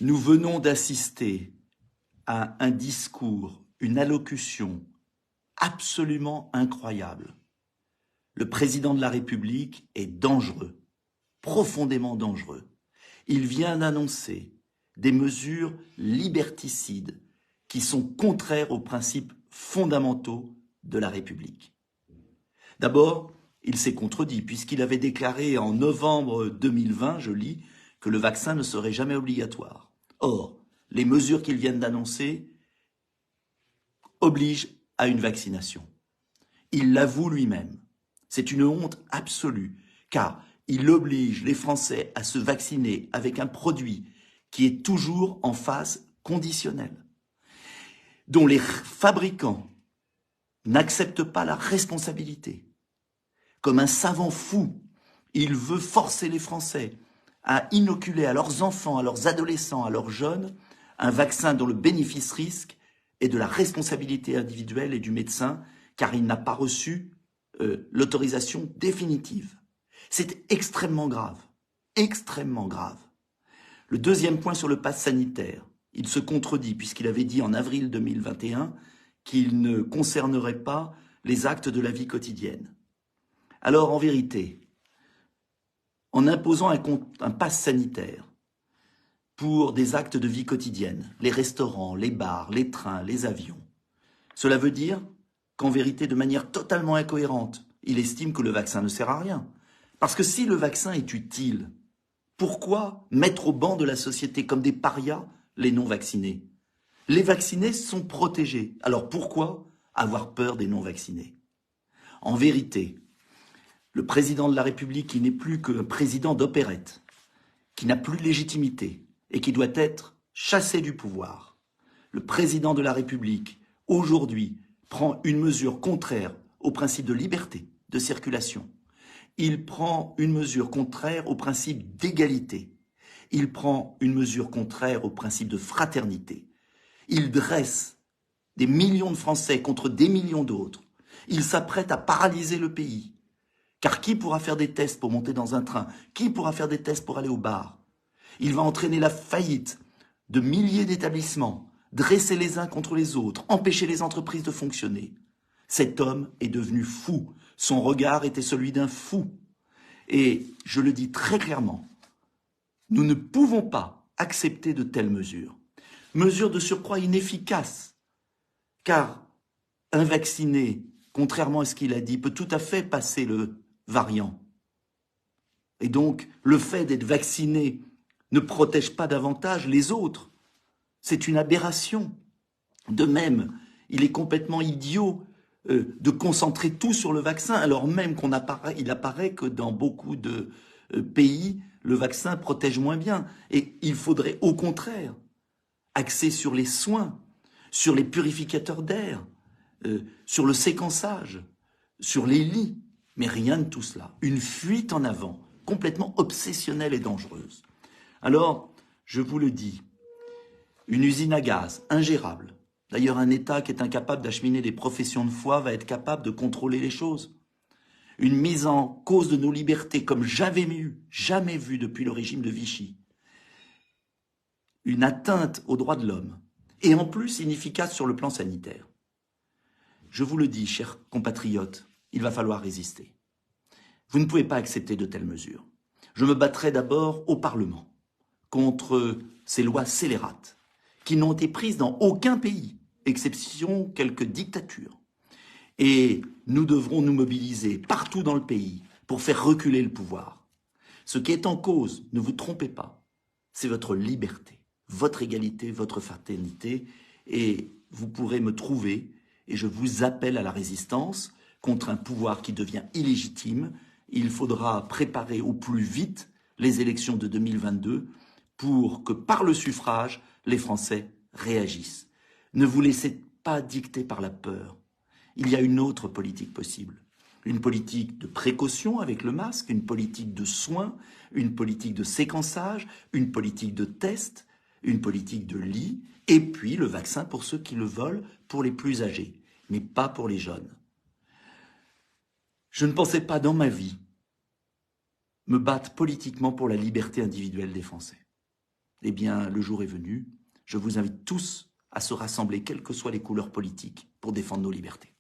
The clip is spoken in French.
Nous venons d'assister à un discours, une allocution absolument incroyable. Le président de la République est dangereux, profondément dangereux. Il vient d'annoncer des mesures liberticides qui sont contraires aux principes fondamentaux de la République. D'abord, il s'est contredit puisqu'il avait déclaré en novembre 2020, je lis, que le vaccin ne serait jamais obligatoire. Or, les mesures qu'il vient d'annoncer obligent à une vaccination. Il l'avoue lui-même. C'est une honte absolue, car il oblige les Français à se vacciner avec un produit qui est toujours en phase conditionnelle, dont les fabricants n'acceptent pas la responsabilité. Comme un savant fou, il veut forcer les Français à inoculer à leurs enfants, à leurs adolescents, à leurs jeunes, un vaccin dont le bénéfice-risque est de la responsabilité individuelle et du médecin, car il n'a pas reçu l'autorisation définitive. C'est extrêmement grave, extrêmement grave. Le deuxième point sur le pass sanitaire, il se contredit puisqu'il avait dit en avril 2021 qu'il ne concernerait pas les actes de la vie quotidienne. Alors en vérité, en imposant un pass sanitaire pour des actes de vie quotidienne, les restaurants, les bars, les trains, les avions, cela veut dire qu'en vérité, de manière totalement incohérente, il estime que le vaccin ne sert à rien. Parce que si le vaccin est utile, pourquoi mettre au banc de la société comme des parias les non-vaccinés? Les vaccinés sont protégés. Alors pourquoi avoir peur des non-vaccinés? En vérité, le président de la République, qui n'est plus qu'un président d'opérette, qui n'a plus de légitimité et qui doit être chassé du pouvoir, le président de la République, aujourd'hui, prend une mesure contraire au principe de liberté de circulation. Il prend une mesure contraire au principe d'égalité. Il prend une mesure contraire au principe de fraternité. Il dresse des millions de Français contre des millions d'autres. Il s'apprête à paralyser le pays. Car qui pourra faire des tests pour monter dans un train? Qui pourra faire des tests pour aller au bar? Il va entraîner la faillite de milliers d'établissements, dresser les uns contre les autres, empêcher les entreprises de fonctionner. Cet homme est devenu fou. Son regard était celui d'un fou. Et je le dis très clairement, nous ne pouvons pas accepter de telles mesures. Mesures de surcroît inefficaces, car un vacciné, contrairement à ce qu'il a dit, peut tout à fait passer le variant. Et donc, le fait d'être vacciné ne protège pas davantage les autres. C'est une aberration. De même, il est complètement idiot de concentrer tout sur le vaccin, alors même il apparaît que dans beaucoup de pays, le vaccin protège moins bien. Et il faudrait au contraire axer sur les soins, sur les purificateurs d'air, sur le séquençage, sur les lits. Mais rien de tout cela. Une fuite en avant, complètement obsessionnelle et dangereuse. Alors, je vous le dis, une usine à gaz ingérable. D'ailleurs, un État qui est incapable d'acheminer des professions de foi va être capable de contrôler les choses. Une mise en cause de nos libertés comme jamais vu depuis le régime de Vichy. Une atteinte aux droits de l'homme. Et en plus, inefficace sur le plan sanitaire. Je vous le dis, chers compatriotes, il va falloir résister. Vous ne pouvez pas accepter de telles mesures. Je me battrai d'abord au Parlement contre ces lois scélérates qui n'ont été prises dans aucun pays, exception quelques dictatures. Et nous devrons nous mobiliser partout dans le pays pour faire reculer le pouvoir. Ce qui est en cause, ne vous trompez pas, c'est votre liberté, votre égalité, votre fraternité. Et vous pourrez me trouver, et je vous appelle à la résistance contre un pouvoir qui devient illégitime. Il faudra préparer au plus vite les élections de 2022 pour que par le suffrage, les Français réagissent. Ne vous laissez pas dicter par la peur. Il y a une autre politique possible. Une politique de précaution avec le masque, une politique de soins, une politique de séquençage, une politique de test, une politique de lit, et puis le vaccin pour ceux qui le veulent, pour les plus âgés, mais pas pour les jeunes. Je ne pensais pas dans ma vie me battre politiquement pour la liberté individuelle des Français. eh bien, le jour est venu. Je vous invite tous à se rassembler, quelles que soient les couleurs politiques, pour défendre nos libertés.